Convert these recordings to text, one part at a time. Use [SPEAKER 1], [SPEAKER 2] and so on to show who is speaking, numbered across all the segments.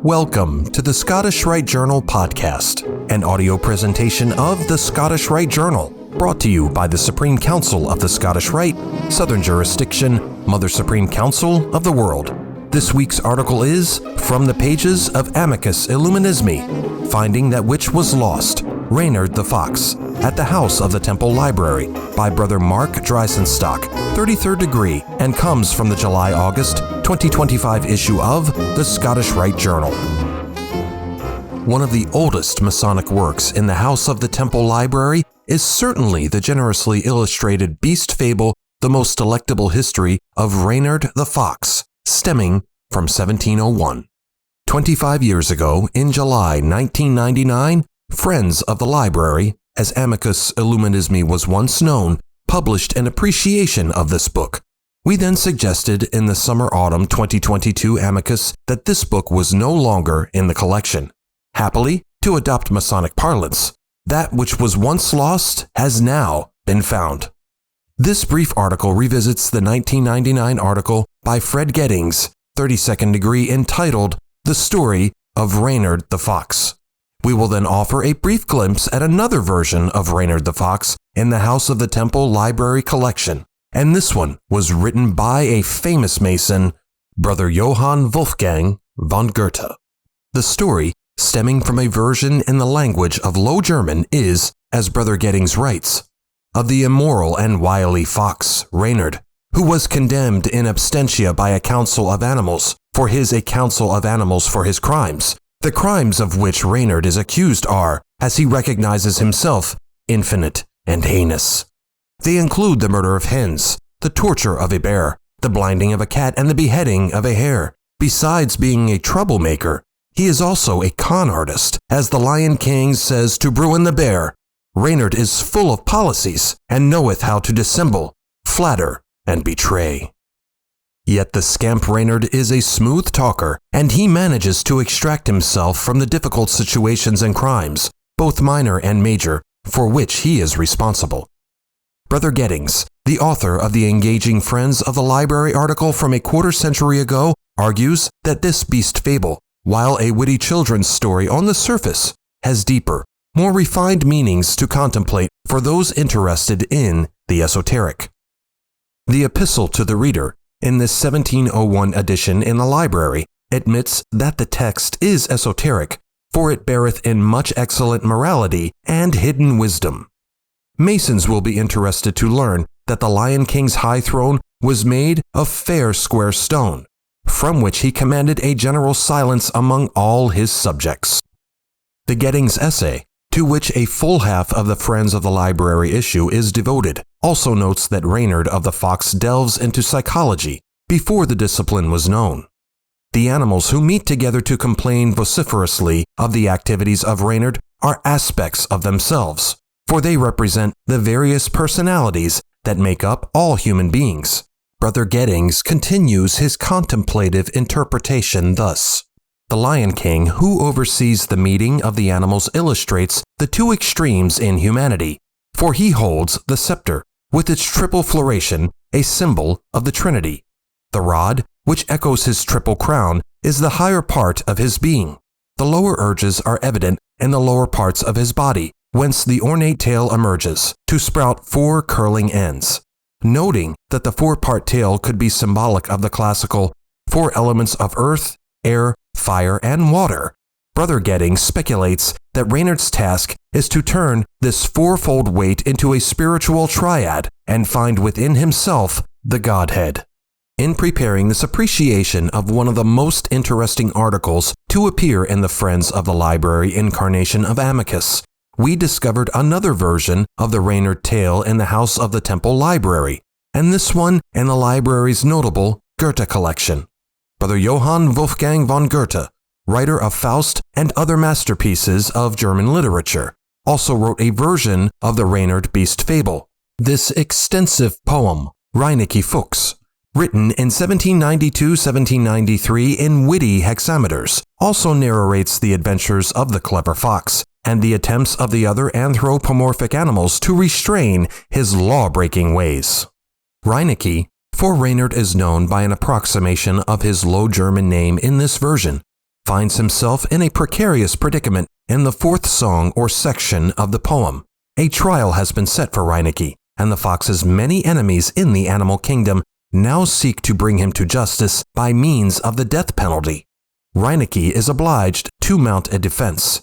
[SPEAKER 1] Welcome to the Scottish Rite Journal podcast, an audio presentation of the Scottish Rite Journal, brought to you by the Supreme Council of the Scottish Rite, Southern Jurisdiction, Mother Supreme Council of the World. This week's article is From the Pages of Amicus Illuminismi, Finding That Which Was Lost, Reynard the Fox, at the House of the Temple Library, by Brother Mark Dreisenstock, 33rd degree, and comes from the July-August 2025 issue of the Scottish Rite Journal. One of the oldest Masonic works in the House of the Temple Library is certainly the generously illustrated beast fable, The Most Delectable History of Reynard the Fox, stemming from 1701. 25 years ago, in July 1999, Friends of the Library, as Amicus Illuminismi was once known, published an appreciation of this book. We then suggested in the summer-autumn 2022 Amicus that this book was no longer in the collection. Happily, to adopt Masonic parlance, that which was once lost has now been found. This brief article revisits the 1999 article by Fred Gettings, 32nd degree, entitled The Story of Reynard the Fox. We will then offer a brief glimpse at another version of Reynard the Fox in the House of the Temple Library collection, and this one was written by a famous Mason, Brother Johann Wolfgang von Goethe. The story, stemming from a version in the language of Low German, is, as Brother Gettings writes, of the immoral and wily fox, Reynard, who was condemned in absentia by a council of animals for his crimes. The crimes of which Reynard is accused are, as he recognizes himself, infinite and heinous. They include the murder of hens, the torture of a bear, the blinding of a cat, and the beheading of a hare. Besides being a troublemaker, he is also a con artist. As the Lion King says to Bruin the bear, Reynard is full of policies and knoweth how to dissemble, flatter, and betray. Yet the scamp Reynard is a smooth talker, and he manages to extract himself from the difficult situations and crimes, both minor and major, for which he is responsible. Brother Gettings, the author of the engaging Friends of the Library article from a quarter-century ago, argues that this beast fable, while a witty children's story on the surface, has deeper, more refined meanings to contemplate for those interested in the esoteric. The Epistle to the Reader, in this 1701 edition in the library, admits that the text is esoteric, for it beareth in much excellent morality and hidden wisdom. Masons will be interested to learn that the Lion King's high throne was made of fair square stone, from which he commanded a general silence among all his subjects. The Gettings essay, to which a full half of the Friends of the Library issue is devoted, also notes that Reynard of the Fox delves into psychology before the discipline was known. The animals who meet together to complain vociferously of the activities of Reynard are aspects of themselves, for they represent the various personalities that make up all human beings. Brother Gettings continues his contemplative interpretation thus. The Lion King, who oversees the meeting of the animals, illustrates the two extremes in humanity, for he holds the scepter, with its triple floration, a symbol of the Trinity. The rod, which echoes his triple crown, is the higher part of his being. The lower urges are evident in the lower parts of his body, whence the ornate tail emerges, to sprout four curling ends. Noting that the four-part tail could be symbolic of the classical four elements of earth, air, fire, and water, Brother Gettings speculates that Reynard's task is to turn this fourfold weight into a spiritual triad and find within himself the Godhead. In preparing this appreciation of one of the most interesting articles to appear in the Friends of the Library incarnation of Amicus, we discovered another version of the Reynard tale in the House of the Temple Library, and this one in the library's notable Goethe collection. Brother Johann Wolfgang von Goethe, writer of Faust and other masterpieces of German literature, also wrote a version of the Reynard beast fable. This extensive poem, Reineke Fuchs, written in 1792-1793 in witty hexameters, also narrates the adventures of the clever fox and the attempts of the other anthropomorphic animals to restrain his law-breaking ways. Reineke, for Reynard is known by an approximation of his Low German name in this version, finds himself in a precarious predicament in the fourth song or section of the poem. A trial has been set for Reineke, and the fox's many enemies in the animal kingdom now seek to bring him to justice by means of the death penalty. Reineke is obliged to mount a defense.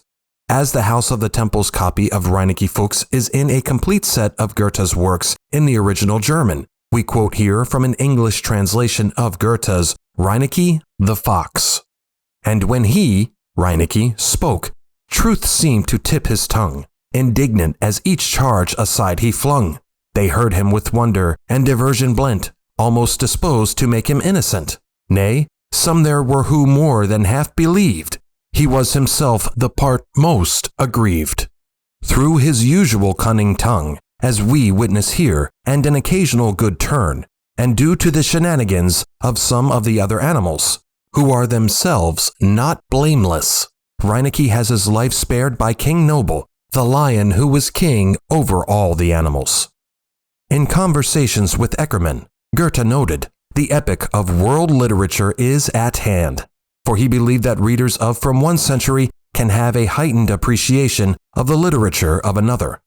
[SPEAKER 1] As the House of the Temple's copy of Reineke Fuchs is in a complete set of Goethe's works in the original German, we quote here from an English translation of Goethe's Reineke the Fox. And when he, Reineke, spoke, truth seemed to tip his tongue. Indignant as each charge aside he flung, they heard him with wonder and diversion blent, almost disposed to make him innocent. Nay, some there were who more than half believed he was himself the part most aggrieved. Through his usual cunning tongue, as we witness here, and an occasional good turn, and due to the shenanigans of some of the other animals, who are themselves not blameless, Reineke has his life spared by King Noble, the lion who was king over all the animals. In conversations with Eckermann, Goethe noted, the epic of world literature is at hand, for he believed that readers of from one century can have a heightened appreciation of the literature of another.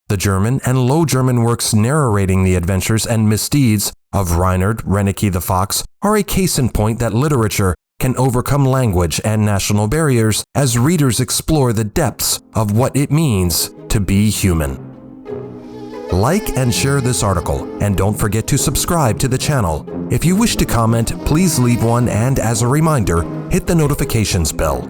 [SPEAKER 1] The German and Low German works narrating the adventures and misdeeds of Reynard, Reineke the Fox are a case in point that literature can overcome language and national barriers as readers explore the depths of what it means to be human. Like and share this article, and don't forget to subscribe to the channel. If you wish to comment, please leave one, and as a reminder, hit the notifications bell.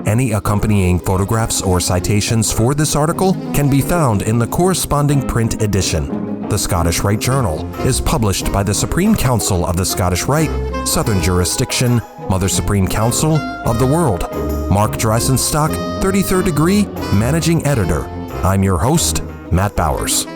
[SPEAKER 1] Any accompanying photographs or citations for this article can be found in the corresponding print edition. The Scottish Rite Journal is published by the Supreme Council of the Scottish Rite, Southern Jurisdiction, Mother Supreme Council of the World. Mark Dreisenstock, 33rd degree, Managing Editor. I'm your host, Matt Bowers.